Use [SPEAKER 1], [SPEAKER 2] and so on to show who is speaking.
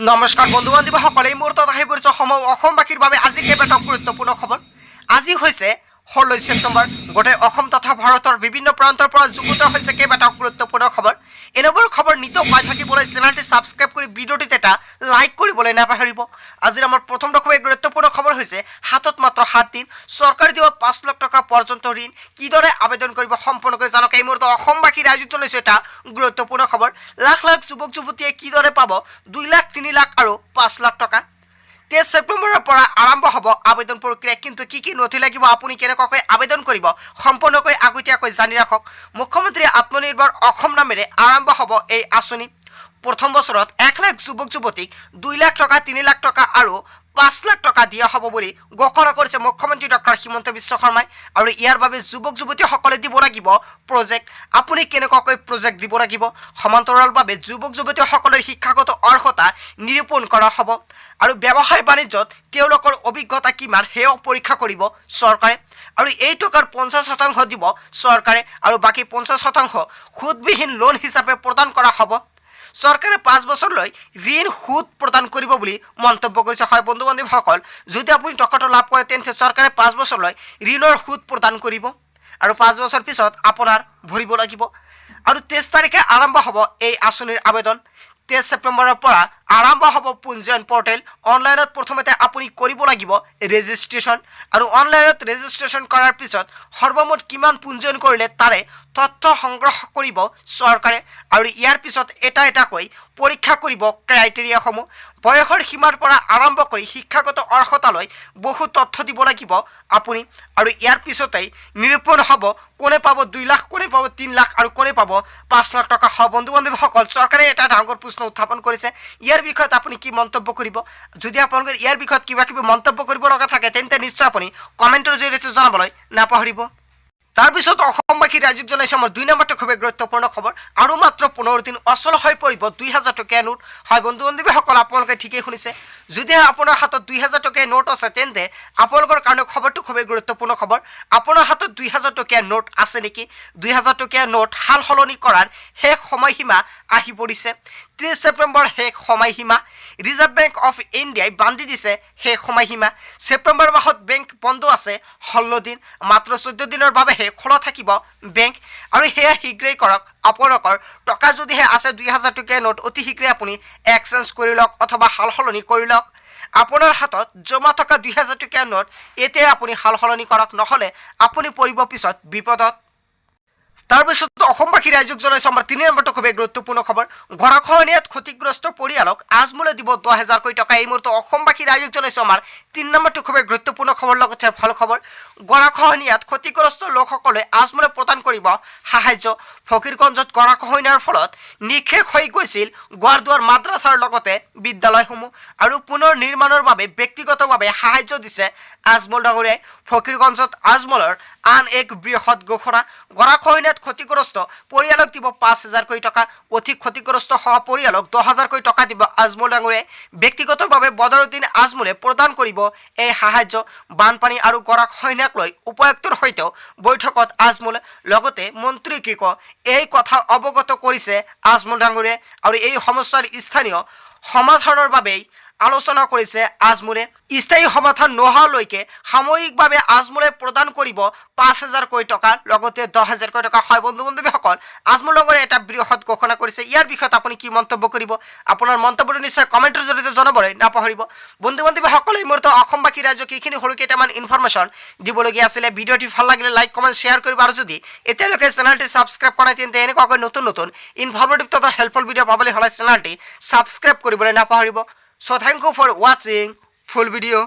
[SPEAKER 1] নমস্কাৰ বন্ধু বান্ধৱীসকলে এই মুহূৰ্তত আহি পৰিছে অসমবাসীৰ বাবে আজি কেইবাটাও গুৰুত্বপূৰ্ণ খবৰ। আজি হৈছে 16 ছেপ্টেম্বৰ। গোটেই অসম তথা ভাৰতৰ বিভিন্ন প্ৰান্তৰ পৰা যুগুত হৈছে কেইবাটাও গুৰুত্বপূৰ্ণ খবৰ। এনেবোৰ খবৰ নিতৌ পাই থাকিবলৈ চেনেলটি ছাবস্ক্ৰাইব কৰি ভিডিঅ'টিত এটা লাইক কৰিবলৈ নাপাহৰিব। আজিৰ আমাৰ প্ৰথম খুবেই গুৰুত্বপূৰ্ণ খবৰ হৈছে হাতত মাত্ৰ 7 দিন চৰকাৰে দিব 5 লাখ টকা পৰ্যন্ত ঋণ কিদৰে আবেদন কৰিব সম্পূৰ্ণকৈ জানক। এই মুহূৰ্তত অসমবাসীৰ ৰাইজক জনাইছে এটা গুৰুত্বপূৰ্ণ খবৰ। লাখ লাখ যুৱক যুৱতীয়ে কিদৰে পাব 2 লাখ 3 লাখ আৰু 5 লাখ টকা। 23 ছেপ্টেম্বৰৰ পৰা আৰম্ভ হ'ব আবেদন প্ৰক্ৰিয়া। কিন্তু কি নথি লাগিব, আপুনি কেনেকৈ আবেদন কৰিব সম্পূৰ্ণকৈ আগতীয়াকৈ জানি ৰাখক। মুখ্যমন্ত্ৰী আত্মনিৰ্ভৰ অসম নামেৰে আৰম্ভ হ'ব এই আঁচনি। প্ৰথম বছৰত 1 লাখ যুৱক যুৱতীক 2 লাখ টকা 3 লাখ টকা আৰু 5 লাখ টকা দিয়া হ'ব বুলি ঘোষণা কৰিছে মুখ্যমন্ত্ৰী ডক্টৰ হিমন্ত বিশ্ব শৰ্মাই। আৰু ইয়াৰ বাবে যুৱক যুৱতীসকলে দিব লাগিব প্ৰজেক্ট। আপুনি কেনেকৈ প্ৰজেক্ট দিব লাগিব, সমান্তৰালভাৱে যুৱক যুৱতীসকলৰ শিক্ষাগত অৰ্হতা নিৰূপণ কৰা হ'ব। আৰু ব্যৱসায় বাণিজ্যত তেওঁলোকৰ অভিজ্ঞতা কিমান সেয়াও পৰীক্ষা কৰিব চৰকাৰে। আৰু এই টকাৰ 50% দিব চৰকাৰে আৰু বাকী 50% সুদবিহীন লোন হিচাপে প্ৰদান কৰা হ'ব। চৰকাৰে 5 বছৰলৈ ঋণ সুদ প্ৰদান কৰিব বুলি মন্তব্য কৰিছে। হয় বন্ধু বান্ধৱীসকল, যদি আপুনি টকাটো লাভ কৰে তেন্তে চৰকাৰে 5 বছৰলৈ ঋণৰ সুদ প্ৰদান কৰিব আৰু 5 বছৰ পিছত আপোনাৰ ভৰিব লাগিব। আৰু 23 তাৰিখে আৰম্ভ হ'ব এই আঁচনিৰ আবেদন। 23 ছেপ্টেম্বৰৰ পৰা আৰম্ভ হ'ব পঞ্জীয়ন পৰ্টেল। অনলাইনত প্ৰথমতে আপুনি কৰিব লাগিব ৰেজিষ্ট্ৰেশ্যন আৰু অনলাইনত ৰেজিষ্ট্ৰেশ্যন কৰাৰ পিছত সৰ্বমুঠ কিমান পঞ্জীয়ন কৰিলে তাৰে তথ্য সংগ্ৰহ কৰিব চৰকাৰে। আৰু ইয়াৰ পিছত এটা এটাকৈ পৰীক্ষা কৰিব ক্ৰাইটেৰিয়াসমূহ। বয়সৰ সীমাৰ পৰা আৰম্ভ কৰি শিক্ষাগত অৰ্হতালৈ বহু তথ্য দিব লাগিব আপুনি। আৰু ইয়াৰ পিছতেই নিৰূপণ হ'ব কোনে পাব 2 লাখ, কোনে পাব 3 লাখ আৰু কোনে পাব 5 লাখ টকা। হয় বন্ধু বান্ধৱীসকল, চৰকাৰে এটা ডাঙৰ প্ৰশ্ন উত্থাপন কৰিছে। ইয়াৰ বিষয়ত আপুনি কি মন্তব্য কৰিব? যদি আপোনালোকে ইয়াৰ বিষয়ত কিবা মন্তব্য কৰিব লগা থাকে তেন্তে নিশ্চয় আপুনি কমেণ্টৰ জৰিয়তে জনাবলৈ নাপাহৰিব। তাৰপিছত অসমবাসী ৰাইজক জনাইছে আমাৰ 2 নম্বৰটো খুবেই গুৰুত্বপূৰ্ণ খবৰ। আৰু মাত্ৰ 15 দিন অচল হৈ পৰিব 2000 টকীয়া নোট। হয় বন্ধু বান্ধৱীসকল, আপোনালোকে ঠিকেই শুনিছে। যদিহে আপোনাৰ হাতত 2000 টকীয়া নোট আছে তেন্তে আপোনালোকৰ কাৰণে খবৰটো খুবেই গুৰুত্বপূৰ্ণ খবৰ। আপোনাৰ হাতত 2000 টকীয়া নোট আছে নেকি? 2000 টকীয়া নোট সাল সলনি কৰাৰ শেষ সময়সীমা আহি পৰিছে। 30 ছেপ্টেম্বৰ শেষ সময়সীমা। ৰিজাৰ্ভ বেংক অফ ইণ্ডিয়াই বান্ধি দিছে শেষ সময়সীমা। ছেপ্টেম্বৰ মাহত বেংক বন্ধ আছে 16 দিন। মাত্ৰ 14 দিনৰ বাবেহে খোলা থাকিব বেংক। আৰু সেয়া শীঘ্ৰেই কৰক। আপোনালোকৰ টকা যদিহে আছে 2000 টকীয়া নোট, অতি শীঘ্ৰে আপুনি এক্সচেঞ্জ কৰি লওক অথবা সাল সলনি কৰি লওক। আপোনাৰ হাতত জমা থকা 2000 টকীয়া নোট এতিয়াই আপুনি সাল সলনি কৰক, নহ'লে আপুনি পৰিব পিছত বিপদত। তাৰপিছত অসমবাসী ৰাইজক জনাইছোঁ আমাৰ 3 নম্বৰটো খুবেই গুৰুত্বপূৰ্ণ খবৰ। গৰাখহনীয়াত ক্ষতিগ্ৰস্ত পৰিয়ালক আজমূলে দিব 10,000 টকা। এই মুহূৰ্তত অসমবাসী ৰাইজক জনাইছোঁ আমাৰ 3 নম্বৰটো খুবেই গুৰুত্বপূৰ্ণ খবৰ, লগতে ভাল খবৰ। গৰাখহনীয়াত ক্ষতিগ্ৰস্ত লোকসকলে আজমূলে প্ৰদান কৰিব সাহায্য। ফকীৰগঞ্জত গৰাখহনীয়াৰ ফলত নিঃশেষ হৈ গৈছিল গোৱালদুৱাৰ মাদ্ৰাছাৰ লগতে বিদ্যালয়সমূহ। আৰু পুনৰ নিৰ্মাণৰ বাবে ব্যক্তিগতভাৱে সাহায্য দিছে আজমল ডাঙৰীয়াই। ফকীৰগঞ্জত আজমলৰ আন এক বৃহৎ ঘোষণা। গৰাখহনীয়াত ক্ষতিগ্ৰস্ত পৰিয়ালক দিব 5,000 টকা। অধিক ক্ষতিগ্ৰস্ত হোৱা পৰিয়ালক 10,000 টকা দিব আজমল ডাঙৰীয়াই। ব্যক্তিগতভাৱে বদৰুদ্দিন আজমলে প্ৰদান কৰিব এই সাহায্য। বানপানী আৰু গৰাখহনীয়াক লৈ উপায়ুক্তৰ সৈতেও বৈঠকত আজমলে, লগতে মন্ত্ৰীক এই কথা অৱগত কৰিছে আজমল ডাঙৰীয়াই। আৰু এই সমস্যাৰ স্থানীয় সমাধানৰ বাবেই আলোচনা কৰিছে আজমলে। স্থায়ী সমাধান নোহোৱালৈকে সাময়িকভাৱে আজমলে প্ৰদান কৰিব 5,000 টকা, লগতে 10,000 টকা। হয় বন্ধু বান্ধৱীসকল, আজমল ডাঙৰীয়াই এটা বৃহৎ ঘোষণা কৰিছে। ইয়াৰ বিষয়ত আপুনি কি মন্তব্য কৰিব? আপোনাৰ মন্তব্যটো নিশ্চয় কমেণ্টৰ জৰিয়তে জনাবলৈ নাপাহৰিব। বন্ধু বান্ধৱীসকলে এই মুহূৰ্তত অসমবাসী ৰাইজক এইখিনি সৰু কেইটামান ইনফৰমেশ্যন দিবলগীয়া আছিলে। ভিডিঅ'টি ভাল লাগিলে লাইক কমেণ্ট শ্বেয়াৰ কৰিব। আৰু যদি এতিয়ালৈকে চেনেলটি ছাবস্ক্ৰাইব কৰা নাই তেন্তে এনেকুৱাকৈ নতুন নতুন ইনফৰমেটিভ তথা হেল্পফুল ভিডিঅ' পাবলৈ হ'লে চেনেলটি ছাবস্ক্ৰাইব কৰিবলৈ নাপাহৰিব। So thank you for watching full video.